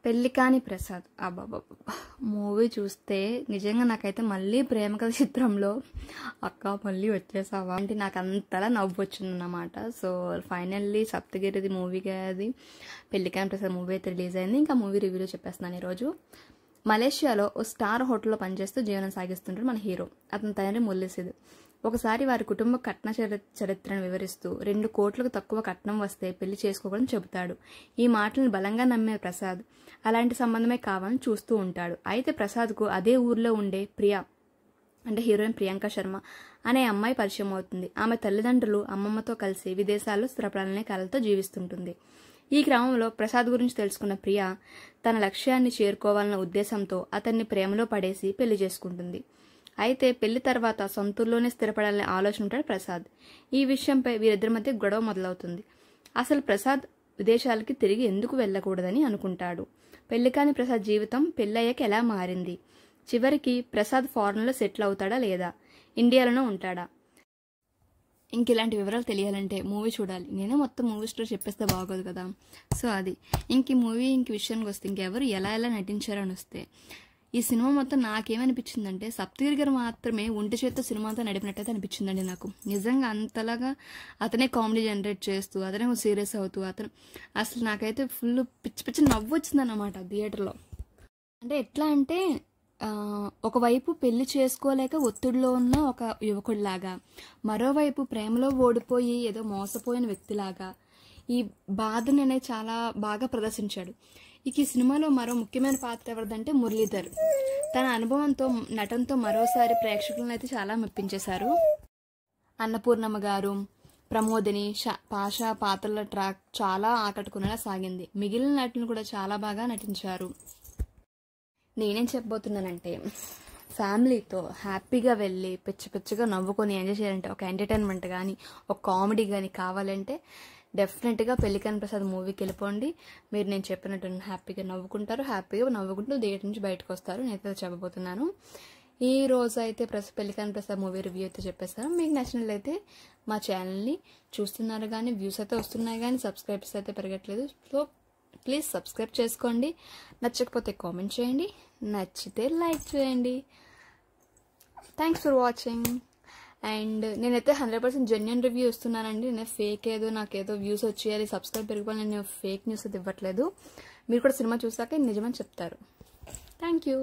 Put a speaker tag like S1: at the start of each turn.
S1: పెళ్లికాని Prasad అబ్బాబ్బాబ్బా movie చూస్తే నిజంగా నాకైతే మళ్ళీ ప్రేమ కథ చిత్రంలో అక్క మళ్ళీ వచ్చేసావా అంటే నాకు అంతలా నవ్వు వచ్చిందన్నమాట. సో ఫైనల్లీ సప్తగిరిది మూవీగా అది పెళ్లికాని ప్రసాద్ మూవీ అయితే రిలీజ్ అయింది. ఇంకా మూవీ రివ్యూలో చెప్పేస్తున్నాను. ఈరోజు మలేషియాలో ఓ స్టార్ హోటల్లో పనిచేస్తూ జీవనం సాగిస్తుంటాడు మన హీరో. అతని తండ్రి ముల్లిసిద్. ఒకసారి వారి కుటుంబ కట్న చరిత్రను వివరిస్తూ 2 కోట్లకు తక్కువ కట్నం వస్తే పెళ్లి చేసుకోవాలని చెబుతాడు. ఈ మాటలను బలంగా నమ్మే ప్రసాద్ అలాంటి సంబంధమే కావాలని చూస్తూ ఉంటాడు. అయితే ప్రసాద్కు అదే ఊర్లో ఉండే ప్రియా అంటే హీరోయిన్ ప్రియాంక శర్మ అనే అమ్మాయి పరిచయం అవుతుంది. ఆమె తల్లిదండ్రులు అమ్మమ్మతో కలిసి విదేశాల్లో స్థిరపడాలనే కలతో జీవిస్తుంటుంది. ఈ క్రమంలో ప్రసాద్ గురించి తెలుసుకున్న ప్రియా తన లక్ష్యాన్ని చేరుకోవాలన్న ఉద్దేశంతో అతన్ని ప్రేమలో పడేసి పెళ్లి చేసుకుంటుంది. అయితే పెళ్లి తర్వాత సొంతూరులోనే స్థిరపడాలనే ఆలోచన ఉంటాడు ప్రసాద్. ఈ విషయంపై వీరిద్దరి మధ్య గొడవ మొదలవుతుంది. అసలు ప్రసాద్ విదేశాలకి తిరిగి ఎందుకు వెళ్ళకూడదని అనుకుంటాడు. పెళ్లికాని ప్రసాద్ జీవితం పెళ్ళయ్యాక ఎలా మారింది, చివరికి ప్రసాద్ ఫారెన్లో సెటిల్ అవుతాడా లేదా, ఇండియాలోనే ఉంటాడా? ఇంక ఇలాంటి వివరాలు తెలియాలంటే మూవీ చూడాలి. నేనే మొత్తం మూవీ స్టోరీ చెప్పేస్తే బాగోదు కదా. సో అది ఇంక మూవీ విషయానికి వస్తే ఇంకెవరు ఎలా నటించారని వస్తే ఈ సినిమా మొత్తం నాకేమనిపించిందంటే సప్తగిరి గారు మాత్రమే ఒంటి చేత్తో సినిమాతో నడిపినట్టయితే అనిపించిందండి నాకు. నిజంగా అంతలాగా అతనే కామెడీ జనరేట్ చేస్తూ అతనే సీరియస్ అవుతూ అసలు నాకైతే ఫుల్ పిచ్చి పిచ్చి నవ్వు వచ్చిందన్నమాట థియేటర్లో. అంటే ఎట్లా అంటే ఒకవైపు పెళ్లి చేసుకోలేక ఒత్తిడిలో ఉన్న ఒక యువకుడిలాగా, మరోవైపు ప్రేమలో ఓడిపోయి ఏదో మోసపోయిన వ్యక్తిలాగా ఈ బాధని అనేది చాలా బాగా ప్రదర్శించాడు. ఇక ఈ సినిమాలో మరో ముఖ్యమైన పాత్ర ఎవరిదంటే మురళీధర్. తన అనుభవంతో నటనతో మరోసారి ప్రేక్షకులను అయితే చాలా మెప్పించేశారు. అన్నపూర్ణమ్మ గారు, ప్రమోదిని, పాషా పాత్రల ట్రాక్ చాలా ఆకట్టుకునేలా సాగింది. మిగిలిన నటులు కూడా చాలా బాగా నటించారు. నేనేం చెప్పబోతున్నానంటే ఫ్యామిలీతో హ్యాపీగా వెళ్ళి పిచ్చి పిచ్చిగా నవ్వుకొని ఎంజాయ్ చేయాలంటే ఒక ఎంటర్టైన్మెంట్ కానీ ఒక కామెడీ కానీ కావాలంటే డెఫినెట్గా పెళ్లికాని ప్రసాద్ మూవీకి వెళ్ళిపోండి. మీరు నేను చెప్పినట్టు హ్యాపీగా నవ్వుకుంటారు, హ్యాపీగా నవ్వుకుంటూ థియేటర్ నుంచి బయటకు వస్తారు. నేనైతే చెప్పబోతున్నాను. ఈ రోజు అయితే పెళ్లికాని ప్రసాద్ మూవీ రివ్యూ అయితే చెప్పేస్తాను. మీకు నచ్చినట్లయితే మా ఛానల్ని చూస్తున్నారు కానీ వ్యూస్ అయితే వస్తున్నాయి కానీ సబ్స్క్రైబర్స్ అయితే పెరగట్లేదు. సో ప్లీజ్ సబ్స్క్రైబ్ చేసుకోండి. నచ్చకపోతే కామెంట్ చేయండి, నచ్చితే లైక్ చేయండి. Thanks for watching. అండ్ నేనైతే 100% జెన్యున్ రివ్యూ ఇస్తున్నానండి. నేను ఫేక్ ఏదో నాకేదో వ్యూస్ వచ్చేయాలి సబ్స్క్రైబ్ పెరిగిపోయి నేను ఫేక్ న్యూస్ అయితే ఇవ్వట్లేదు. మీరు కూడా సినిమా చూసాక నిజమని చెప్తారు. Thank you.